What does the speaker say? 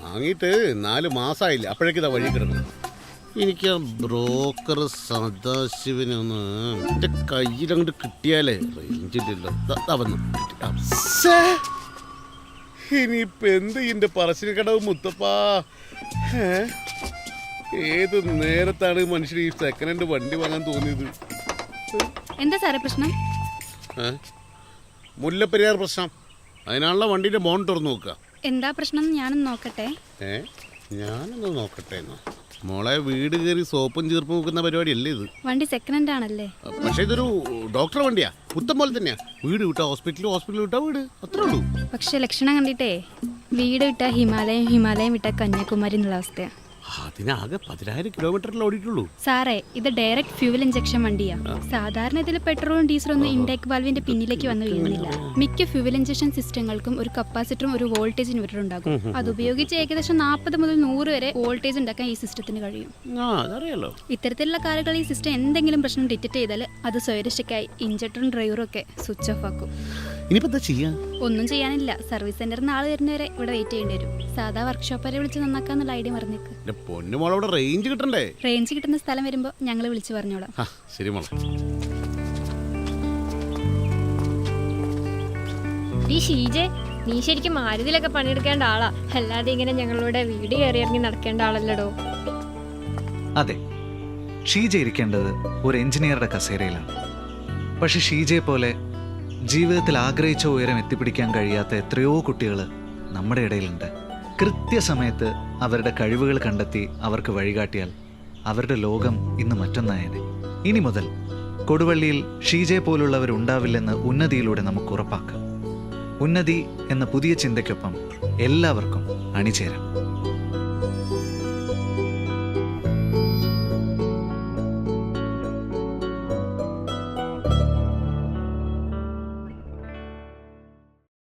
വാങ്ങിയിട്ട് 4 മാസമായില്ല, അപ്പോഴേക്കിതാ വഴി കിടക്കണം. എനിക്ക് ആ ബ്രോക്കർ സദാശിവനൊന്ന് എൻ്റെ കയ്യിലങ്ങോട്ട് കിട്ടിയാലേ റേഞ്ചില്ലല്ലോ. വന്നു ഇനിയിപ്പോൾ എന്ത് എൻ്റെ പറശ്ശിനി കടവ് മുത്തപ്പാ. ഏത് നേരത്താണ് മനുഷ്യർ ഈ സെക്കൻഡ് ഹാൻഡ് വണ്ടി വാങ്ങാൻ തോന്നിയത്? എന്താ സാറേ പ്രശ്നം? മുല്ലപ്പെരിയാർ പ്രശ്നം. അതിനാണല്ലോ വണ്ടിന്റെ ബോൺ തുറന്നു നോക്കുക. എന്താ പ്രശ്നം ഞാനൊന്ന് നോക്കട്ടെ. ഞാനൊന്ന് നോക്കട്ടെ എന്നോ? മോളെ, വീട് കയറി സോപ്പും ചീർപ്പും നോക്കുന്ന പരിപാടിയല്ലേ ഇത്? വണ്ടി സെക്കൻഡ് ഹാൻഡ് ആണല്ലേ? പക്ഷെ ഇതൊരു ഡോക്ടർ വണ്ടിയാ, പുത്തം പോലെ തന്നെയാ. വീട് വിട്ടാ ഹോസ്പിറ്റൽ, ഹോസ്പിറ്റൽ വിട്ടാ വീട്, അത്രേ ഉള്ളൂ. പക്ഷെ ലക്ഷണം കണ്ടിട്ടേ വീട് വിട്ടാ ഹിമാലയം, ഹിമാലയം വിട്ടാ കന്യാകുമാരി എന്നുള്ള അവസ്ഥയാ. അതിനാകെ 10,000 കിലോമീറ്ററിൽ ഓടിയിട്ടുള്ളൂ. സാറേ, ഇത് ഡയറക്റ്റ് ഫ്യൂവൽ ഇഞ്ചക്ഷൻ വണ്ടിയാ. സാധാരണ ഇതിൽ പെട്രോളും ഡീസലും ഒന്നും ഇൻടേക്ക് വാൽവിന്റെ പിന്നിലേക്ക് വന്ന് വീഴുന്നില്ല. മിക്ക ഫ്യൂവൽ ഇഞ്ചക്ഷൻ സിസ്റ്റങ്ങൾക്കും ഒരു കപ്പാസിറ്ററും ഒരു വോൾട്ടേജ് ഇൻവെർട്ടറും ഉണ്ടാകും. അത് ഉപയോഗിച്ച് ഏകദേശം 40 മുതൽ 100 വരെ വോൾട്ടേജ് ഉണ്ടാക്കാൻ ഈ സിസ്റ്റത്തിന് കഴിയും. ഇത്തരത്തിലുള്ള കാറുകൾ ഈ സിസ്റ്റം എന്തെങ്കിലും പ്രശ്നം ഡിറ്റക്ട് ചെയ്താൽ അത് സ്വയരക്ഷയ്ക്കായി ഇഞ്ചക്ടറും ഡ്രൈവറും ഒക്കെ സ്വിച്ച് ഓഫ് ആക്കും. ഒന്നും ചെയ്യാനില്ല. സർവീസ് സെന്ററിൽ നിന്ന് ആള് വരുന്നവരെ ഇവിടെ വെയിറ്റ് ചെയ്യേണ്ടി വരും. സാധാ വർക്ക്ഷോപ്പ് വരെ വിളിച്ച് നന്നാക്കാന്നുള്ള ഐഡിയ മറന്നേക്ക്. റേഞ്ച് കിട്ടണ്ടേ? റേഞ്ച് കിട്ടുന്ന സ്ഥലം വരുമ്പോ ഞങ്ങൾ വിളിച്ചു പറഞ്ഞോളാം. ശരി മോളെ. നീ ശരിക്കും മാരുതിയിലൊക്കെ പണിയെടുക്കേണ്ട ആളാ, അല്ലാതെ ഇങ്ങനെ ഞങ്ങളുടെ വീട് കയറി ഇറങ്ങി നടക്കേണ്ട ആളല്ലടോ. അതെ, ഷീജ ഇരിക്കേണ്ടത് ഒരു എഞ്ചിനീയറുടെ കസേരയിലാണ്. പക്ഷെ ഷീജയെ പോലെ ജീവിതത്തിൽ ആഗ്രഹിച്ച ഉയരം എത്തിപ്പിടിക്കാൻ കഴിയാത്ത എത്രയോ കുട്ടികൾ നമ്മുടെ ഇടയിലുണ്ട്. കൃത്യസമയത്ത് അവരുടെ കഴിവുകൾ കണ്ടെത്തി അവർക്ക് വഴികാട്ടിയാൽ അവരുടെ ലോകം ഇന്ന് മറ്റൊന്നായേനെ. ഇനി മുതൽ കൊടുവള്ളിയിൽ ഷീജയെ പോലുള്ളവരുണ്ടാവില്ലെന്ന് ഉന്നതിയിലൂടെ നമുക്ക് ഉറപ്പാക്കാം. ഉന്നതി എന്ന പുതിയ ചിന്തയ്ക്കൊപ്പം എല്ലാവർക്കും അണിചേരാം.